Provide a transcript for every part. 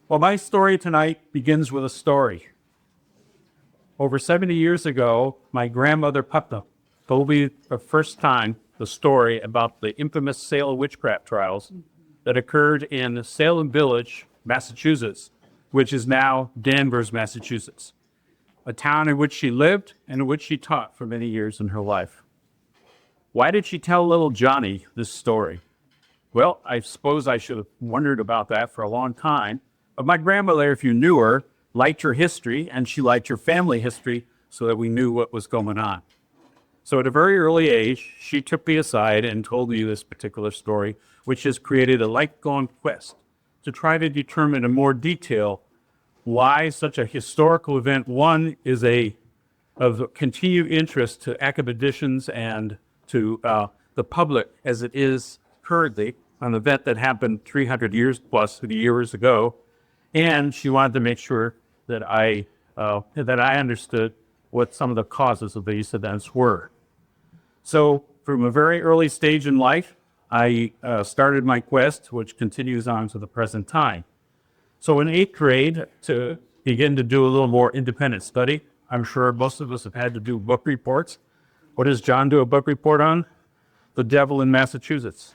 Well, my story tonight begins with a story. Over 70 years ago, my grandmother Putnam told me the first time the story about the infamous Salem Witchcraft Trials that occurred in Salem Village, Massachusetts, which is now Danvers, Massachusetts, a town in which she lived and in which she taught for many years in her life. Why did she tell little Johnny this story? Well, I suppose I should have wondered about that for a long time. But my grandmother, if you knew her, liked her history, and she liked her family history so that we knew what was going on. So at a very early age, she took me aside and told me this particular story, which has created a lifelong quest to try to determine in more detail why such a historical event, one, is of continued interest to academicians and to the public as it is currently, an event that happened 300 years plus years ago. And she wanted to make sure that I understood what some of the causes of these events were. So from a very early stage in life, I started my quest, which continues on to the present time. So in 8th grade, to begin to do a little more independent study, I'm sure most of us have had to do book reports. What does John do a book report on? The Devil in Massachusetts,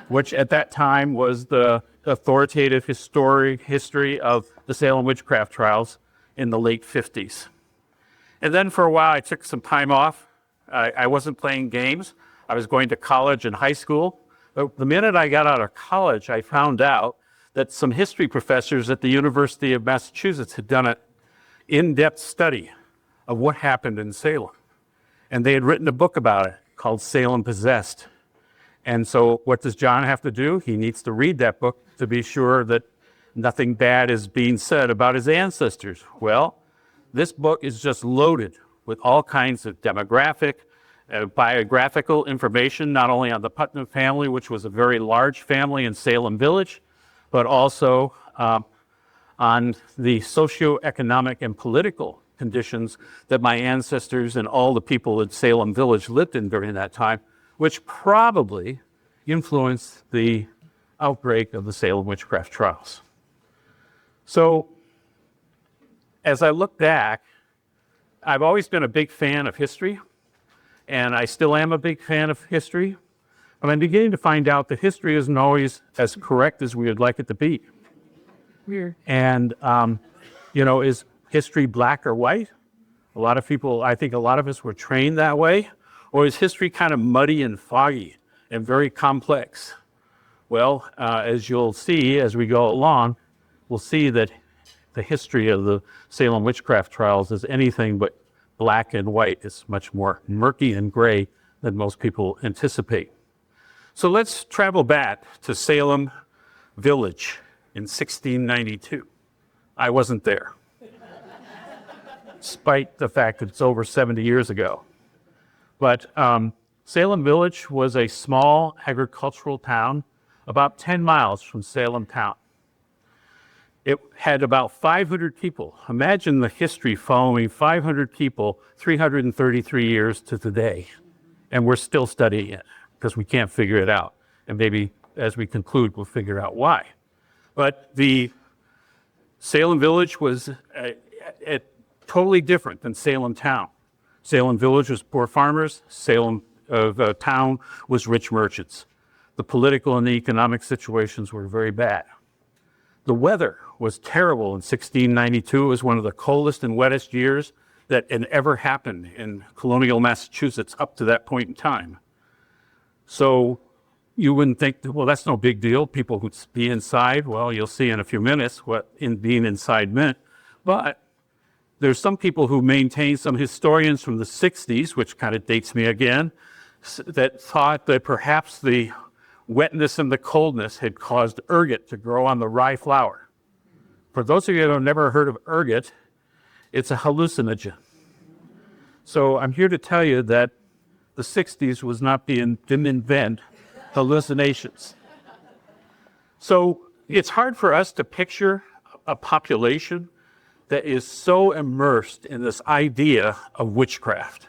which at that time was the authoritative history of the Salem Witchcraft Trials in the late 50s. And then for a while, I took some time off. I wasn't playing games. I was going to college and high school. But the minute I got out of college, I found out that some history professors at the University of Massachusetts had done an in-depth study of what happened in Salem. And they had written a book about it called Salem Possessed. And so what does John have to do? He needs to read that book to be sure that nothing bad is being said about his ancestors. Well, this book is just loaded with all kinds of demographic, biographical information, not only on the Putnam family, which was a very large family in Salem Village, but also on the socioeconomic and political conditions that my ancestors and all the people in Salem Village lived in during that time, which probably influenced the outbreak of the Salem Witchcraft Trials. So as I look back, I've always been a big fan of history, and I still am a big fan of history, but I'm beginning to find out that history isn't always as correct as we would like it to be. Weird. And, is history black or white? A lot of people, I think a lot of us were trained that way. Or is history kind of muddy and foggy and very complex? Well, as you'll see as we go along, we'll see that the history of the Salem Witchcraft Trials is anything but black and white. It's much more murky and gray than most people anticipate. So let's travel back to Salem Village in 1692. I wasn't there, despite the fact that it's over 70 years ago. But Salem Village was a small agricultural town about 10 miles from Salem town. It had about 500 people. Imagine the history following 500 people, 333 years to today. And we're still studying it because we can't figure it out. And maybe as we conclude, we'll figure out why. But the Salem Village was totally different than Salem town. Salem Village was poor farmers. Salem town was rich merchants. The political and the economic situations were very bad. The weather was terrible in 1692. It was one of the coldest and wettest years that had ever happened in colonial Massachusetts up to that point in time. So you wouldn't think, well, that's no big deal. People would be inside. Well, you'll see in a few minutes what being inside meant. But there's some people who maintain, some historians from the 60s, which kind of dates me again, that thought that perhaps the wetness and the coldness had caused ergot to grow on the rye flour. For those of you who have never heard of ergot, it's a hallucinogen. So I'm here to tell you that the 60s didn't invent hallucinations. So it's hard for us to picture a population that is so immersed in this idea of witchcraft.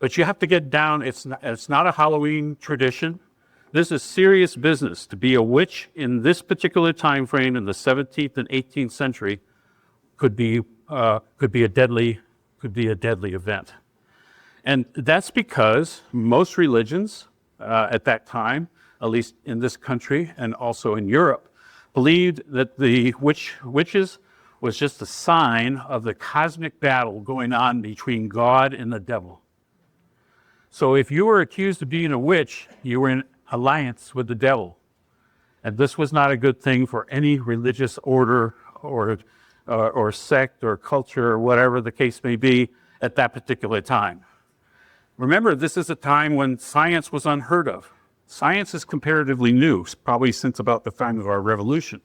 But you have to get down, it's not a Halloween tradition. This is serious business. To be a witch in this particular time frame in the 17th and 18th century could be a deadly event. And that's because most religions at that time, at least in this country and also in Europe, believed that the witches was just a sign of the cosmic battle going on between God and the devil. So if you were accused of being a witch, you were in alliance with the devil. And this was not a good thing for any religious order or sect or culture or whatever the case may be at that particular time. Remember, this is a time when science was unheard of. Science is comparatively new, probably since about the time of our revolution.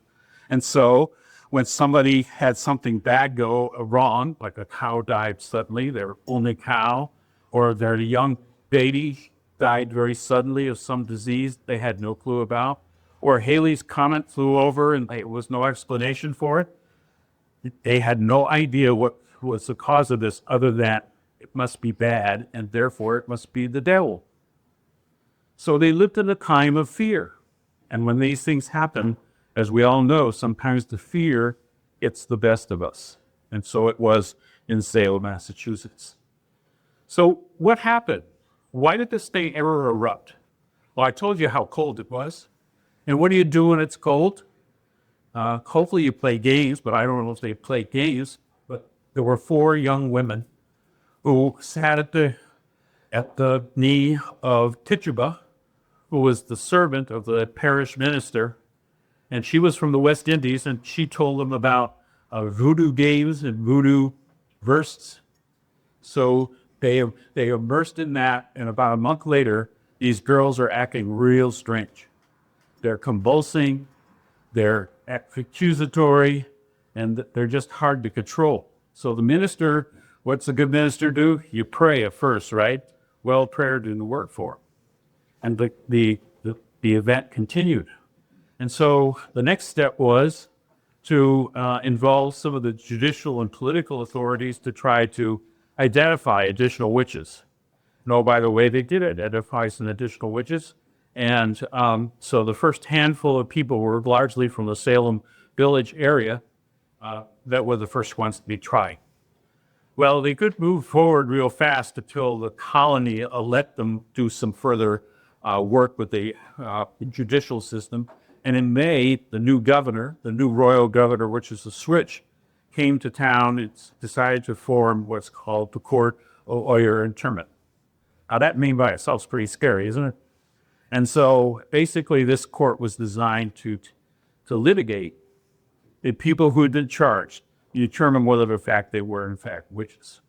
And so when somebody had something bad go wrong, like a cow died suddenly, their only cow, or their young baby died very suddenly of some disease they had no clue about, or Halley's Comet flew over and there was no explanation for it, they had no idea what was the cause of this other than it must be bad and therefore it must be the devil. So they lived in a time of fear. And when these things happen, as we all know, sometimes the fear gets the best of us. And so it was in Salem, Massachusetts. So what happened? Why did this thing ever erupt? Well, I told you how cold it was. And what do you do when it's cold? Hopefully you play games, but I don't know if they play games. But there were 4 young women who sat at the knee of Tituba, who was the servant of the parish minister. And she was from the West Indies, and she told them about voodoo games and voodoo verses. So they immersed in that, and about a month later, these girls are acting real strange. They're convulsing, they're accusatory, and they're just hard to control. So the minister, what's a good minister do? You pray at first, right? Well, prayer didn't work for him. And the event continued. And so the next step was to involve some of the judicial and political authorities to try to identify additional witches. No, by the way, they did identify some additional witches. And so the first handful of people were largely from the Salem village area that were the first ones to be tried. Well, they could move forward real fast until the colony let them do some further work with the judicial system. And in May, the new governor, the new royal governor, which is the switch, came to town. It's decided to form what's called the Court of Oyer Interment. Now, that name by itself is pretty scary, isn't it? And so basically this court was designed to litigate the people who had been charged, to determine whether in fact they were in fact witches.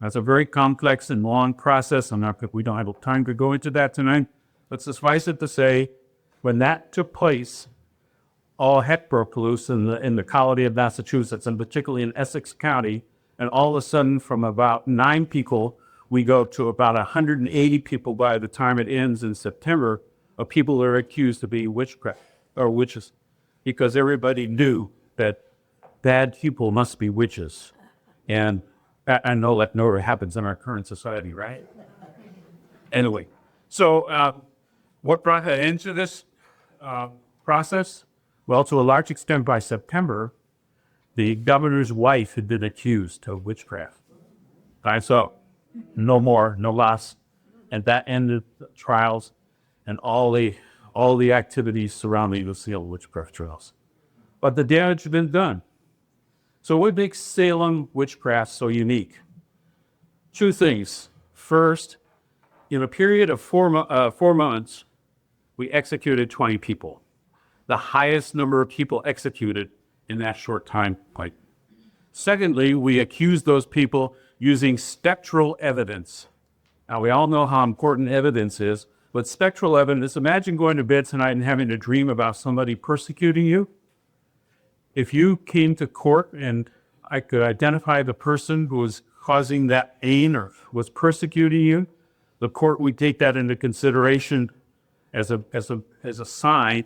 That's a very complex and long process. We don't have time to go into that tonight, but suffice it to say, when that took place, all heck broke loose in the colony of Massachusetts, and particularly in Essex County, and all of a sudden from about 9 people, we go to about 180 people by the time it ends in September of people that are accused to be witchcraft or witches, because everybody knew that bad people must be witches. And I know that never happens in our current society, right? Anyway, so what brought an end to this process? Well, to a large extent by September, the governor's wife had been accused of witchcraft. And so no more, no less. And that ended the trials and all the activities surrounding the Salem Witchcraft Trials. But the damage had been done. So what makes Salem witchcraft so unique? 2 things. First, in a period of 4 months, we executed 20 people. The highest number of people executed in that short time point. Secondly, we accused those people using spectral evidence. Now, we all know how important evidence is, but spectral evidence, imagine going to bed tonight and having a dream about somebody persecuting you. If you came to court and I could identify the person who was causing that pain or was persecuting you, the court would take that into consideration as a sign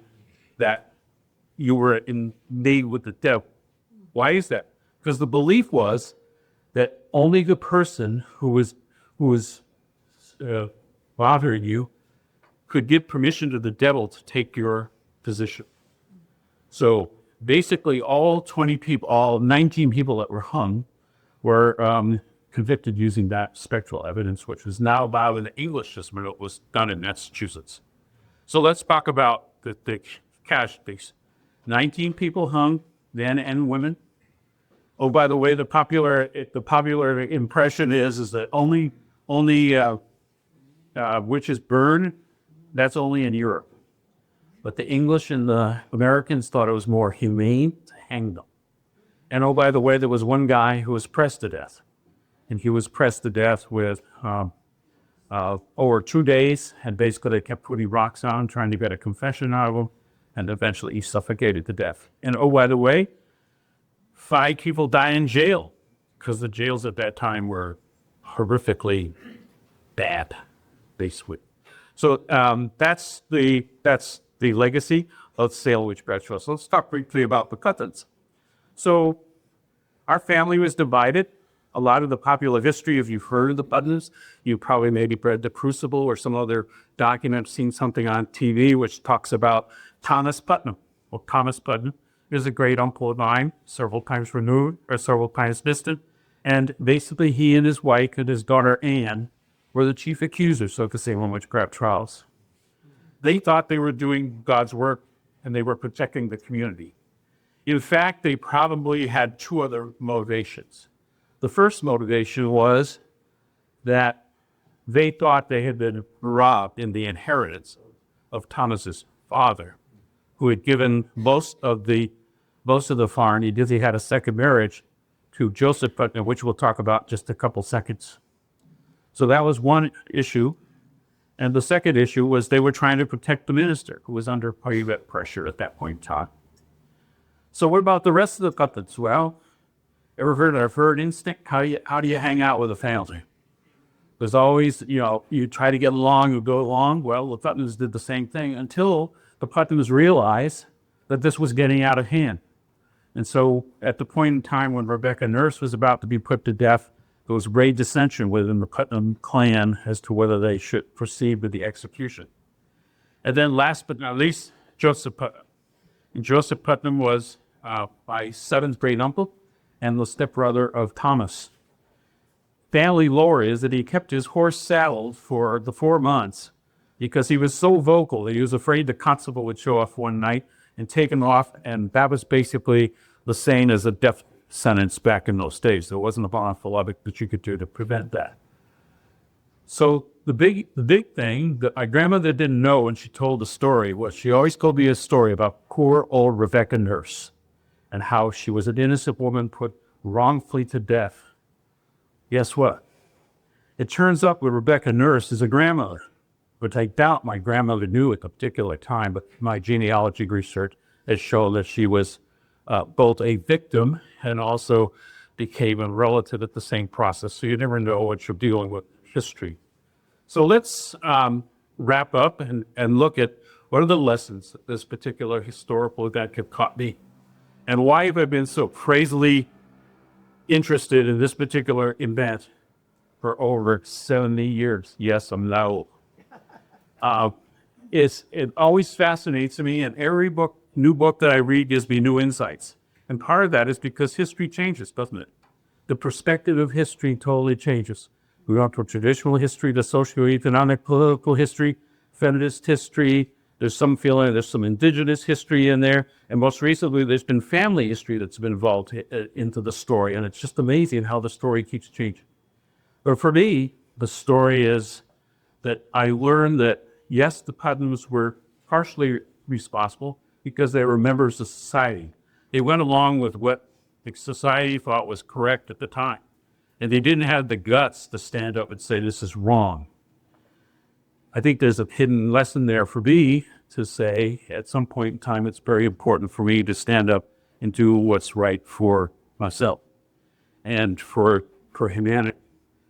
that you were in league with the devil. Why is that? Because the belief was that only the person who was bothering you could give permission to the devil to take your position. So basically all 19 people that were hung were convicted using that spectral evidence, which is now allowed in the English system. It was done in Massachusetts. So let's talk about the casualties. 19 people hung, men and women. Oh, by the way, the popular impression is that only witches burn. That's only in Europe. But the English and the Americans thought it was more humane to hang them. And oh, by the way, there was one guy who was pressed to death. And he was pressed to death with over 2 days. And basically they kept putting rocks on, trying to get a confession out of him. And eventually he suffocated to death. And oh, by the way, 5 people died in jail because the jails at that time were horrifically bad, basically. So that's the legacy of Salem Witch Trials. So let's talk briefly about the Puttnams. So our family was divided. A lot of the popular history, if you've heard of the Putnams, you probably maybe read The Crucible or some other document, seen something on TV which talks about Thomas Putnam. Well, Thomas Putnam is a great uncle of mine, several times removed or several times distant. And basically he and his wife and his daughter Anne were the chief accusers of the Salem Witch Trials. They thought they were doing God's work and they were protecting the community. In fact, they probably had 2 other motivations. The first motivation was that they thought they had been robbed in the inheritance of Thomas's father, who had given most of the farm. He had a second marriage to Joseph Putnam, which we'll talk about in just a couple seconds. So that was one issue. And the second issue was they were trying to protect the minister, who was under private pressure at that point in time. So what about the rest of the Putnams? Well, ever heard of herd instinct? How do you hang out with a family? There's always, you try to get along, you go along. Well, the Putnams did the same thing until the Putnams realized that this was getting out of hand. And so at the point in time when Rebecca Nurse was about to be put to death, there was great dissension within the Putnam clan as to whether they should proceed with the execution. And then last but not least, Joseph Putnam. And Joseph Putnam was my 7th great uncle and the stepbrother of Thomas. Family lore is that he kept his horse saddled for the 4 months because he was so vocal that he was afraid the constable would show up one night and take him off, and that was basically the same as a death sentence back in those days. There wasn't a bond that you could do to prevent that. So the big thing that my grandmother didn't know when she told the story was she always told me a story about poor old Rebecca Nurse and how she was an innocent woman put wrongfully to death. Guess what? It turns up with Rebecca Nurse is a grandmother, which I doubt my grandmother knew at a particular time, but my genealogy research has shown that she was both a victim and also became a relative at the same process. So you never know what you're dealing with history. So let's wrap up and look at what are the lessons that this particular historical event have taught me, and why have I been so crazily interested in this particular event for over 70 years. Yes, I'm now old. It always fascinates me, and every new book that I read gives me new insights. And part of that is because history changes, doesn't it? The perspective of history totally changes. We go to traditional history, the socioeconomic, political history, feminist history. There's some feeling there's some indigenous history in there. And most recently, there's been family history that's been involved into the story. And it's just amazing how the story keeps changing. But for me, the story is that I learned that, yes, the Putnams were partially responsible because they were members of society. They went along with what the society thought was correct at the time. And they didn't have the guts to stand up and say, this is wrong. I think there's a hidden lesson there for me to say, at some point in time, it's very important for me to stand up and do what's right for myself and for humanity.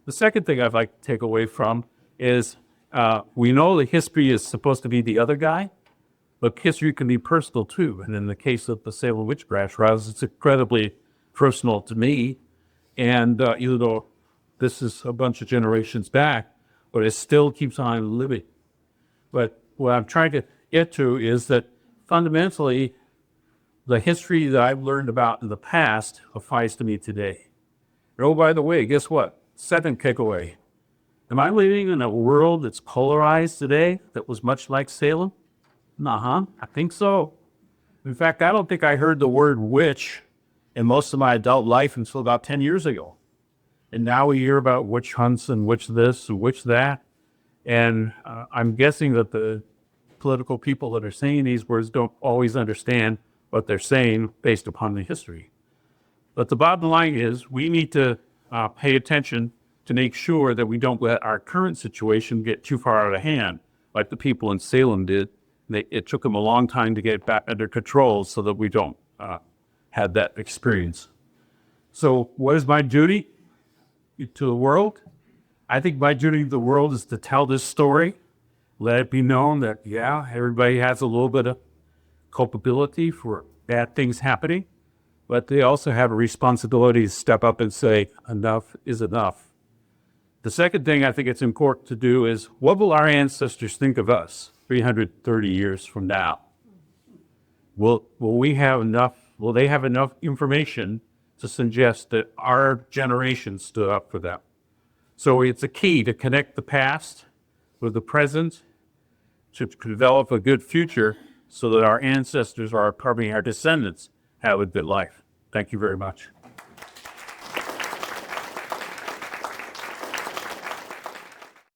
The second thing I'd like to take away from is we know that history is supposed to be the other guy, but history can be personal too. And in the case of the Salem Witch Trials, it's incredibly personal to me. And even though this is a bunch of generations back, but it still keeps on living. But what I'm trying to get to is that fundamentally, the history that I've learned about in the past applies to me today. And oh, by the way, guess what? Second takeaway. Am I living in a world that's polarized today that was much like Salem? Uh-huh, I think so. In fact, I don't think I heard the word witch in most of my adult life until about 10 years ago. And now we hear about witch hunts and witch this and witch that. And I'm guessing that the political people that are saying these words don't always understand what they're saying based upon the history. But the bottom line is we need to pay attention to make sure that we don't let our current situation get too far out of hand, like the people in Salem did. It took them a long time to get back under control so that we don't have that experience. So what is my duty to the world? I think my duty to the world is to tell this story, let it be known that, yeah, everybody has a little bit of culpability for bad things happening, but they also have a responsibility to step up and say, enough is enough. The second thing I think it's important to do is, what will our ancestors think of us 330 years from now? Will they have enough information to suggest that our generation stood up for them? So it's a key to connect the past with the present, to develop a good future so that our ancestors, our descendants, have a good life. Thank you very much.